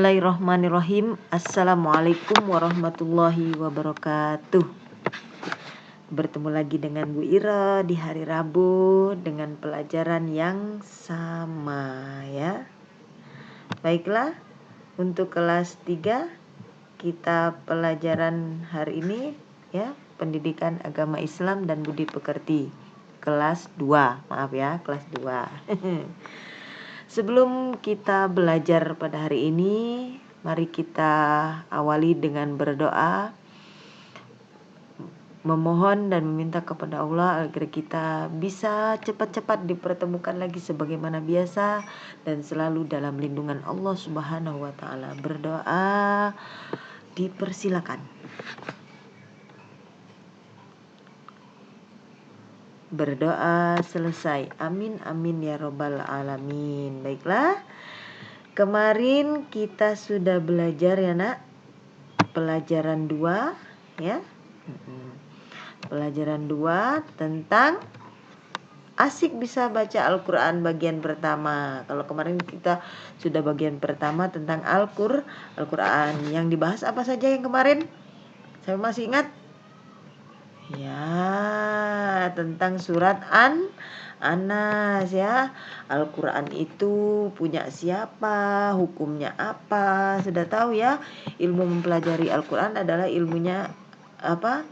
Bismillahirrahmanirrahim. Assalamualaikum warahmatullahi wabarakatuh. Bertemu lagi dengan Bu Ira di hari Rabu dengan pelajaran yang sama ya. Baiklah, untuk kelas 3 kita pelajaran hari ini ya, Pendidikan Agama Islam dan Budi Pekerti. Kelas 2, maaf ya, kelas 2. Sebelum kita belajar pada hari ini, mari kita awali dengan berdoa, memohon dan meminta kepada Allah agar kita bisa cepat-cepat dipertemukan lagi sebagaimana biasa dan selalu dalam lindungan Allah Subhanahu wa taala. Berdoa dipersilakan. Berdoa selesai. Amin amin ya robbal alamin. Baiklah, kemarin kita sudah belajar ya nak, pelajaran 2 ya. Pelajaran 2 tentang asik bisa baca Al-Quran bagian pertama. Kalau kemarin kita sudah bagian pertama tentang Al-Quran. Yang dibahas apa saja yang kemarin? Saya masih ingat? Ya, tentang surat An-Nas ya. Al-Quran itu punya siapa, hukumnya apa, sudah tahu ya. Ilmu mempelajari Al-Quran adalah ilmunya apa?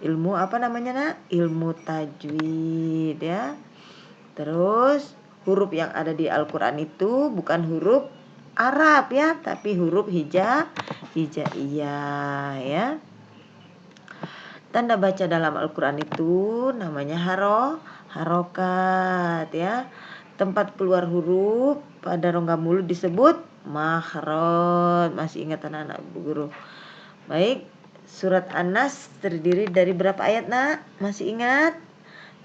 Ilmu apa namanya nak? Ilmu tajwid ya. Terus huruf yang ada di Al-Quran itu bukan huruf Arab ya, tapi huruf hijaiyah ya. Tanda baca dalam Al-Quran itu namanya harokat ya. Tempat keluar huruf pada rongga mulut disebut makhraj. Masih ingat anak-anak Bu Guru? Baik, surat An-Nas terdiri dari berapa ayat nak? Masih ingat?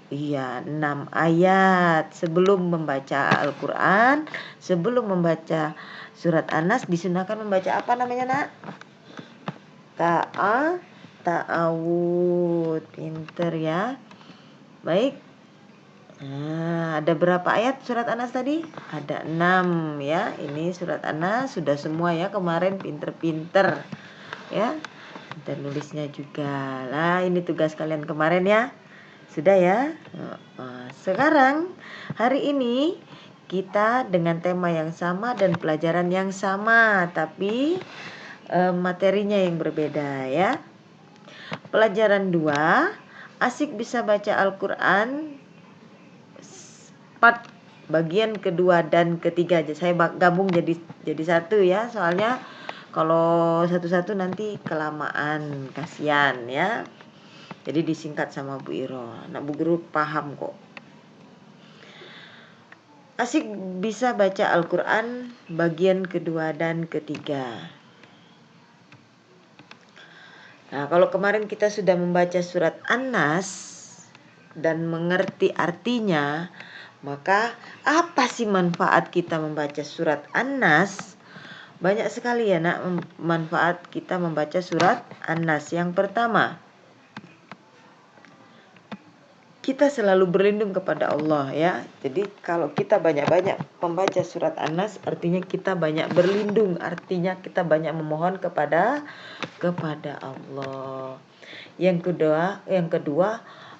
Iya, 6 ayat. Sebelum membaca Al-Quran, sebelum membaca surat An-Nas disunahkan membaca apa namanya nak? Ta'awud. Pinter ya. Baik. Nah, ada berapa ayat surat An-Nas tadi? Ada 6 ya. Ini surat An-Nas sudah semua ya kemarin, pinter-pinter ya. Pinter nulisnya juga. Lah, ini tugas kalian kemarin ya. Sudah ya. Sekarang hari ini kita dengan tema yang sama dan pelajaran yang sama, tapi materinya yang berbeda ya. Pelajaran 2, asik bisa baca Al-Quran part bagian kedua dan ketiga. Saya gabung jadi satu ya, soalnya kalau satu-satu nanti kelamaan, kasihan ya. Jadi disingkat sama Bu Iro. Nah, Bu Guru paham kok. Asik bisa baca Al-Quran bagian kedua dan ketiga. Nah, kalau kemarin kita sudah membaca surat An-Nas dan mengerti artinya, maka apa sih manfaat kita membaca surat An-Nas? Banyak sekali ya nak manfaat kita membaca surat An-Nas. Yang pertama, kita selalu berlindung kepada Allah ya. Jadi kalau kita banyak-banyak membaca surat An-Nas, artinya kita banyak berlindung, artinya kita banyak memohon kepada Allah. Yang kedua,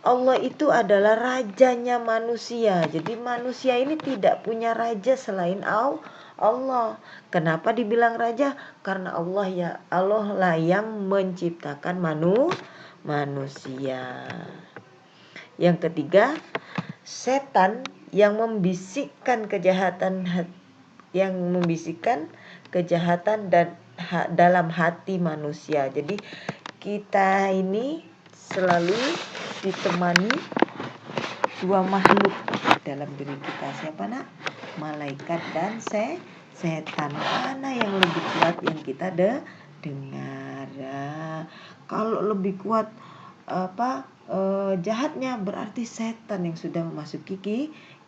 Allah itu adalah rajanya manusia. Jadi manusia ini tidak punya raja selain Allah. Kenapa dibilang raja? Karena Allah lah yang menciptakan manusia. Yang ketiga, setan yang membisikkan kejahatan dan dalam hati manusia. Jadi kita ini selalu ditemani dua makhluk dalam diri kita. Siapa nak? Malaikat dan setan. Mana yang lebih kuat yang kita dengar? Kalau lebih kuat jahatnya, berarti setan yang sudah memasuki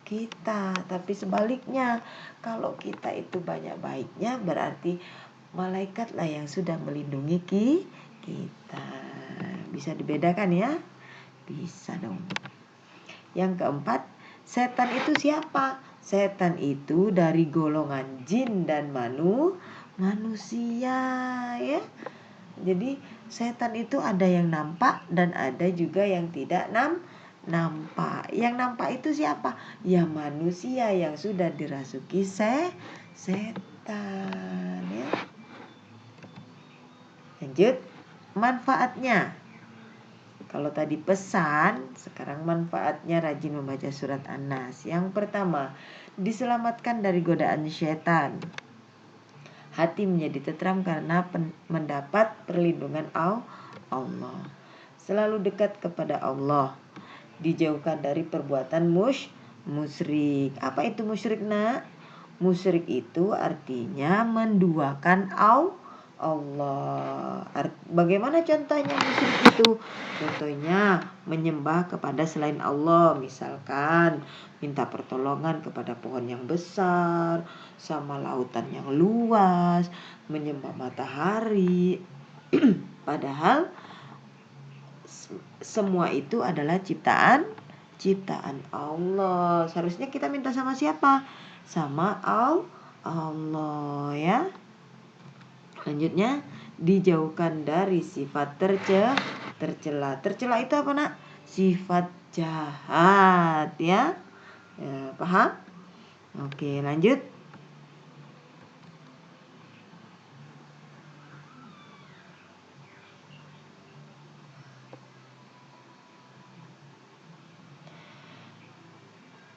kita. Tapi sebaliknya, kalau kita itu banyak baiknya, berarti malaikatlah yang sudah melindungi kita. Bisa dibedakan ya? Bisa dong. Yang keempat, setan itu siapa? Setan itu dari golongan jin dan manusia ya. Jadi setan itu ada yang nampak dan ada juga yang tidak nampak. Yang nampak itu siapa? Ya manusia yang sudah dirasuki setan ya. Lanjut, manfaatnya. Kalau tadi pesan, sekarang manfaatnya rajin membaca surat An-Nas. Yang pertama, diselamatkan dari godaan syaitan. Hati menjadi tentram karena mendapat perlindungan Allah. Selalu dekat kepada Allah. Dijauhkan dari perbuatan musyrik. Apa itu musyrik, nak? Musyrik itu artinya menduakan Allah. Bagaimana contohnya musyrik itu? Contohnya menyembah kepada selain Allah. Misalkan minta pertolongan kepada pohon yang besar, sama lautan yang luas, menyembah matahari. Padahal semua itu adalah ciptaan Allah. Seharusnya kita minta sama siapa? Sama Allah ya. Selanjutnya, dijauhkan dari sifat tercela. Tercela itu apa, nak? Sifat jahat ya. Paham? Oke, lanjut.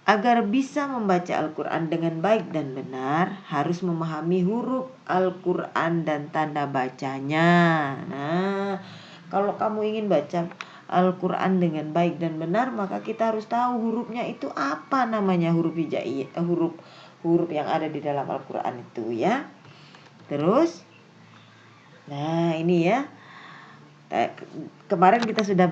Agar bisa membaca Al-Quran dengan baik dan benar, harus memahami huruf Al-Quran dan tanda bacanya. Nah, kalau kamu ingin baca Al-Quran dengan baik dan benar, maka kita harus tahu hurufnya itu apa namanya, huruf hijaiyah, huruf yang ada di dalam Al-Quran itu ya. Terus, nah ini ya. Kemarin kita sudah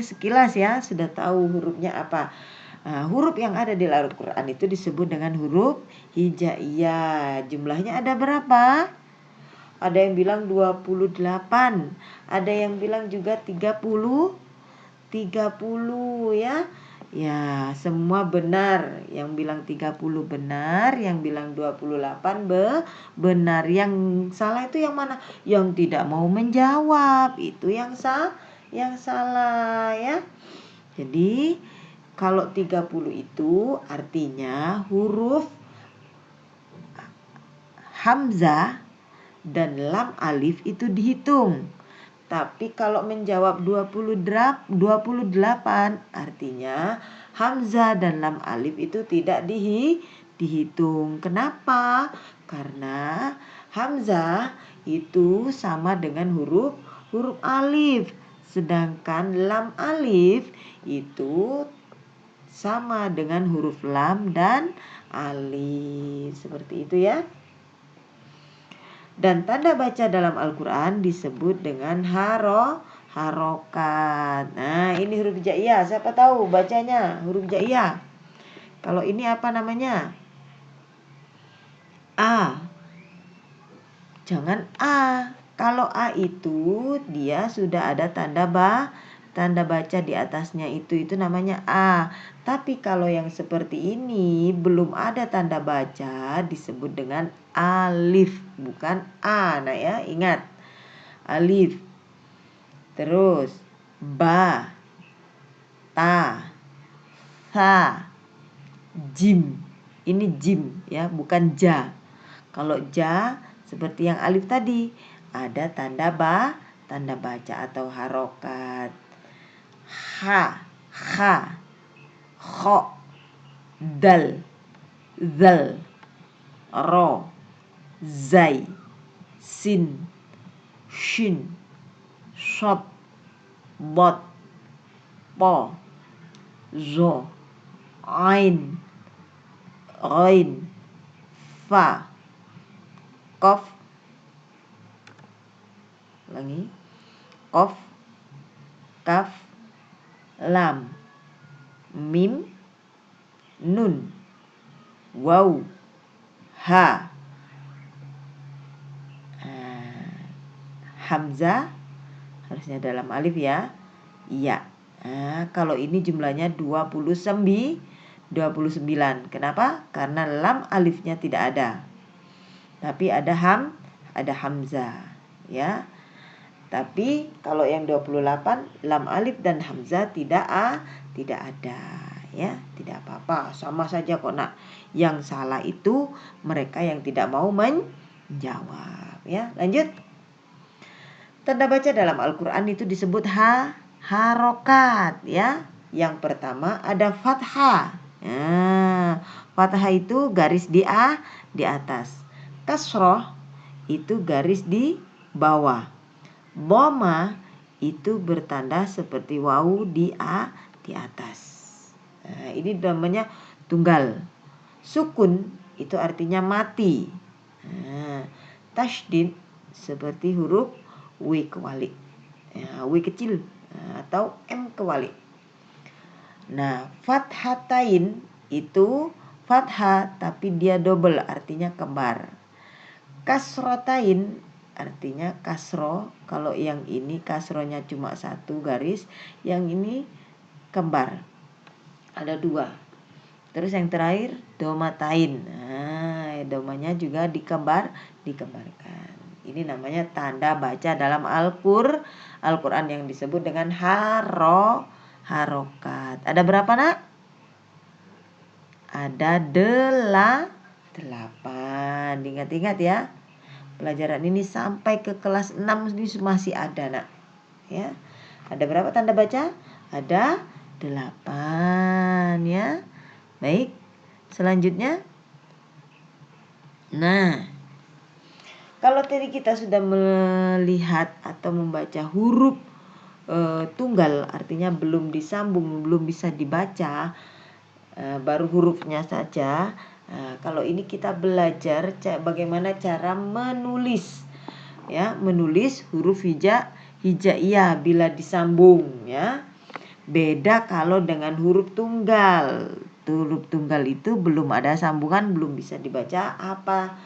sekilas ya, sudah tahu hurufnya apa. Huruf yang ada di Al-Quran itu disebut dengan huruf hijaiyah. Jumlahnya ada berapa? Ada yang bilang 28, ada yang bilang juga 30 ya. Ya, semua benar. Yang bilang 30 benar, yang bilang 28 benar. Yang salah itu yang mana? Yang tidak mau menjawab. Itu yang salah ya. Jadi, kalau 30 itu artinya huruf hamzah dan lam alif itu dihitung. Tapi kalau menjawab 28 artinya hamzah dan lam alif itu tidak dihitung. Kenapa? Karena hamzah itu sama dengan huruf alif. Sedangkan lam alif itu sama dengan huruf lam dan alif. Seperti itu ya. Dan tanda baca dalam Al-Quran disebut dengan harokat. Nah, ini huruf hijaiyah. Siapa tahu bacanya huruf hijaiyah? Kalau ini apa namanya? A. Jangan A. Kalau A itu dia sudah ada tanda baca di atasnya, itu namanya A. Tapi kalau yang seperti ini belum ada tanda baca, disebut dengan alif, bukan A. Nah ya, ingat. Alif. Terus ba, ta, tha, jim. Ini jim ya, bukan ja. Kalau ja seperti yang alif tadi, ada tanda baca atau harokat. Ha, kha, kho, dal, zal, ro, zai, sin, shin, shod, bot, po, zo, ain, ghain, fa, qaf, lagi, qaf, kaf, lam, mim, nun, waw, ha, hamzah harusnya dalam alif ya. Ya. Nah, kalau ini jumlahnya 29. Kenapa? Karena lam alifnya tidak ada. tapi ada hamzah ya. Tapi kalau yang 28 lam alif dan hamzah tidak ada ya, tidak apa-apa, sama saja kok nak. Yang salah itu mereka yang tidak mau menjawab ya. Lanjut. Tanda baca dalam Al-Qur'an itu disebut harokat ya. Yang pertama ada fathah. Nah, fathah itu garis di atas. Kasroh itu garis di bawah. Dhamma itu bertanda seperti wawu di atas. Nah, ini namanya tunggal. Sukun itu artinya mati. Nah, tasydid seperti huruf W kewalik. Ya, W kecil atau M kewalik. Nah, fathatain itu fathah tapi dia double, artinya kembar. Kasrotain artinya kasro. Kalau yang ini kasronya cuma satu garis, yang ini kembar, ada dua. Terus yang terakhir domatain. Nah, domanya juga dikembarkan. Ini namanya tanda baca dalam Al-Qur'an yang disebut dengan harokat. Ada berapa nak? Ada 8. Ingat-ingat ya. Pelajaran ini sampai ke kelas 6 ini masih ada nak. Ya. Ada berapa tanda baca? Ada 8 ya. Baik. Selanjutnya. Nah, kalau tadi kita sudah melihat atau membaca huruf tunggal, artinya belum disambung, belum bisa dibaca, baru hurufnya saja. Kalau ini kita belajar bagaimana cara menulis ya, menulis huruf hijaiyah bila disambung ya. Beda kalau dengan huruf tunggal. Huruf tunggal itu belum ada sambungan, belum bisa dibaca apa,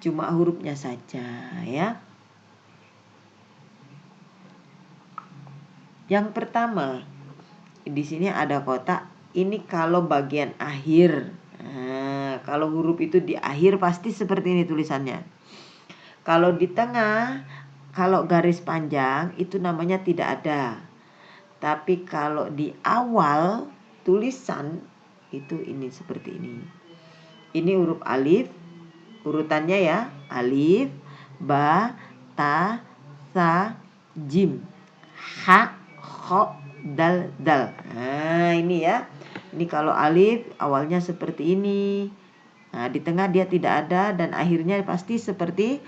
cuma hurufnya saja ya. Yang pertama, di sini ada kotak. Ini kalau bagian akhir. Nah, kalau huruf itu di akhir pasti seperti ini tulisannya. Kalau di tengah, kalau garis panjang itu namanya tidak ada. Tapi kalau di awal tulisan itu ini seperti ini. Ini huruf alif, urutannya ya. Alif, ba, ta, sa, jim, ha, kho, dal. Nah, ini ya. Ini kalau alif awalnya seperti ini. Nah, di tengah dia tidak ada dan akhirnya pasti seperti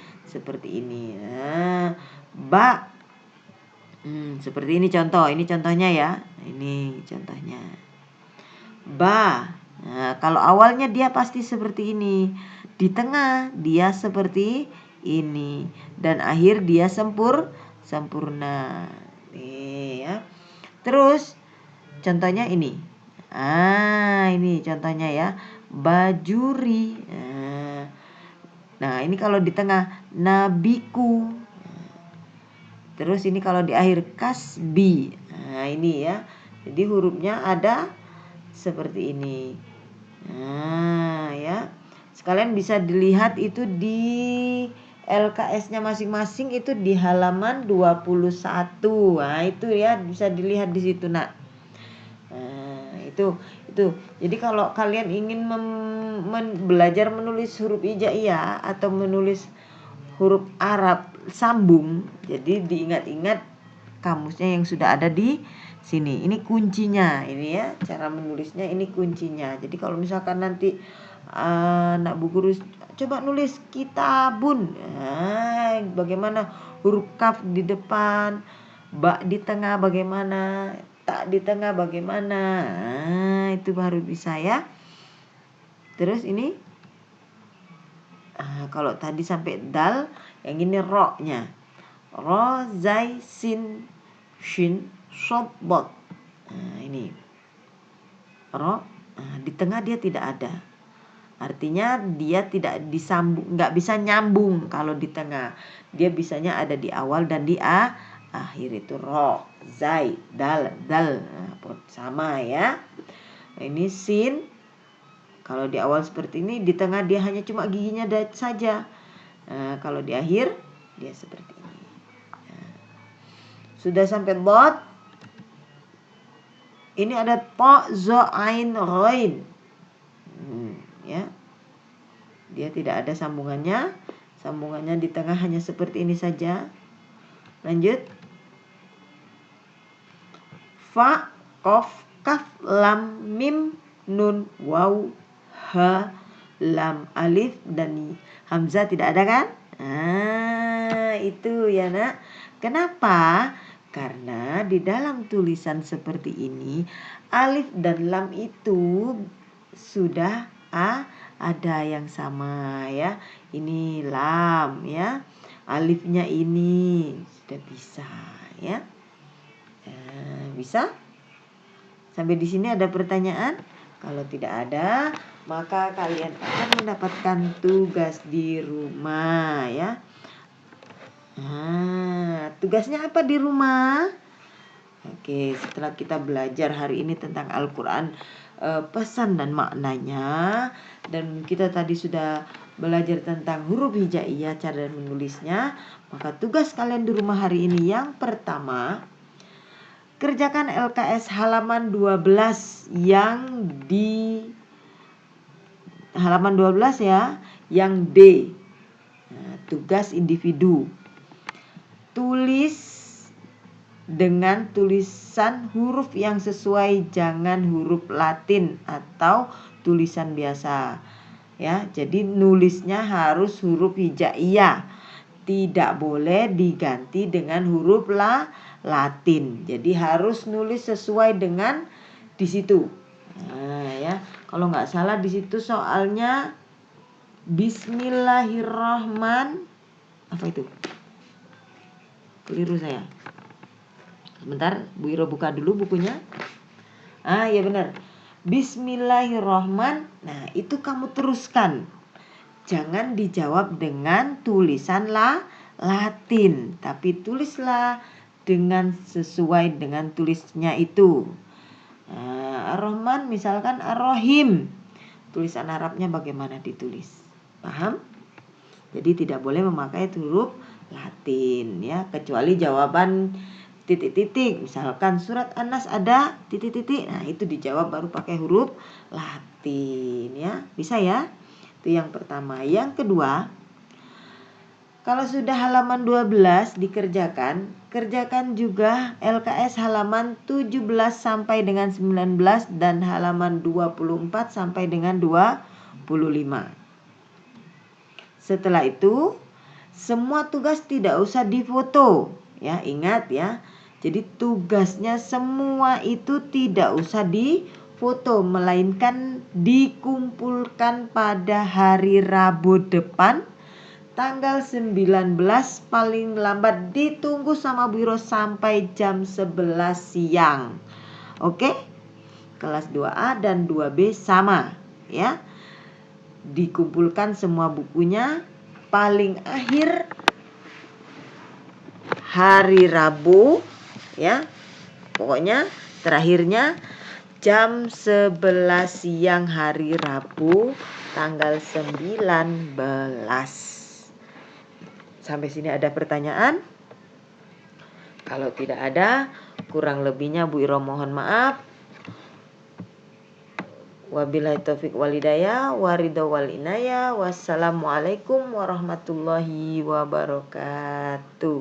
ini. Nah, ba. Seperti ini contoh. Ini contohnya ya. Ini contohnya. Ba. Nah, kalau awalnya dia pasti seperti ini. Di tengah dia seperti ini. Dan akhir dia sempurna. Nih ya. Terus contohnya ini. Ini contohnya ya. Bajuri. Nah, ini kalau di tengah nabiku. Terus ini kalau di akhir kasbi. Nah, ini ya. Jadi hurufnya ada seperti ini. Nah, ya. Sekalian bisa dilihat itu di LKS-nya masing-masing itu di halaman 21. Nah, itu ya bisa dilihat di situ, Nak. Nah, itu. Jadi kalau kalian ingin belajar menulis huruf hijaiyah atau menulis huruf Arab sambung, jadi diingat-ingat kamusnya yang sudah ada di sini. Ini kuncinya, ini ya cara menulisnya, ini kuncinya. Jadi kalau misalkan nanti anak bu guru coba nulis kitabun, bagaimana huruf kaf di depan, ba di tengah bagaimana, ta di tengah bagaimana, itu baru bisa ya. Terus ini kalau tadi sampai dal, yang ini ro-nya. Ro, zai, sin, shin, shod, bot. Nah, ini. Ro, di tengah dia tidak ada. Artinya dia tidak disambung, nggak bisa nyambung kalau di tengah. Dia bisanya ada di awal dan di akhir itu ro, zai, dal. Nah, sama ya. Nah, ini sin. Kalau di awal seperti ini, di tengah dia hanya cuma giginya saja. Nah, kalau di akhir dia seperti ini. Nah, sudah sampai dot. Ini ada to, zo, ain, roin. Ya. Dia tidak ada sambungannya. Sambungannya di tengah hanya seperti ini saja. Lanjut. Fa, kof, kaf, lam, mim, nun, waw, ha, lam, alif, dan hamzah tidak ada kan? Nah, itu ya nak. Kenapa? Karena di dalam tulisan seperti ini alif dan lam itu sudah ada yang sama ya. Ini lam ya. Alifnya ini sudah bisa ya. Bisa? Sampai di sini ada pertanyaan? Kalau tidak ada, maka kalian akan mendapatkan tugas di rumah ya. Nah, tugasnya apa di rumah? Oke, setelah kita belajar hari ini tentang Al-Quran, pesan dan maknanya, dan kita tadi sudah belajar tentang huruf hijaiyah, cara menulisnya, maka tugas kalian di rumah hari ini yang pertama, kerjakan LKS halaman 12 yang di halaman 12 ya, yang D. Nah, tugas individu. Tulis dengan tulisan huruf yang sesuai, jangan huruf Latin atau tulisan biasa. Ya, jadi nulisnya harus huruf hijaiyah. Tidak boleh diganti dengan huruf Latin. Jadi harus nulis sesuai dengan di situ. Nah, ya. Kalau nggak salah di situ soalnya apa itu? Keliru saya. Sebentar, Bu Iro buka dulu bukunya. Ya benar. Bismillahirrahmanirrahim. Nah, itu kamu teruskan. Jangan dijawab dengan tulisan Latin, tapi tulislah dengan sesuai dengan tulisnya itu. Ar-Rahman misalkan Ar-Rahim. Tulisan Arabnya bagaimana ditulis? Paham? Jadi tidak boleh memakai huruf Latin ya, kecuali jawaban titik-titik. Misalkan surat An-Nas ada titik-titik. Nah, itu dijawab baru pakai huruf Latin ya. Bisa ya? Itu yang pertama. Yang kedua, kalau sudah halaman 12 dikerjakan, kerjakan juga LKS halaman 17 sampai dengan 19 dan halaman 24 sampai dengan 25. Setelah itu, semua tugas tidak usah difoto. Ya, ingat ya. Jadi tugasnya semua itu tidak usah difoto, melainkan dikumpulkan pada hari Rabu depan, tanggal 19, paling lambat ditunggu sama Bu Iro sampai jam 11 siang. Oke? Kelas 2A dan 2B sama ya. Dikumpulkan semua bukunya paling akhir hari Rabu ya. Pokoknya terakhirnya jam 11 siang hari Rabu tanggal 19. Sampai sini ada pertanyaan? Kalau tidak ada, kurang lebihnya Bu Iro mohon maaf. Wabillahi taufik walhidayah, waridha wal inayah. Wassalamualaikum warahmatullahi wabarakatuh.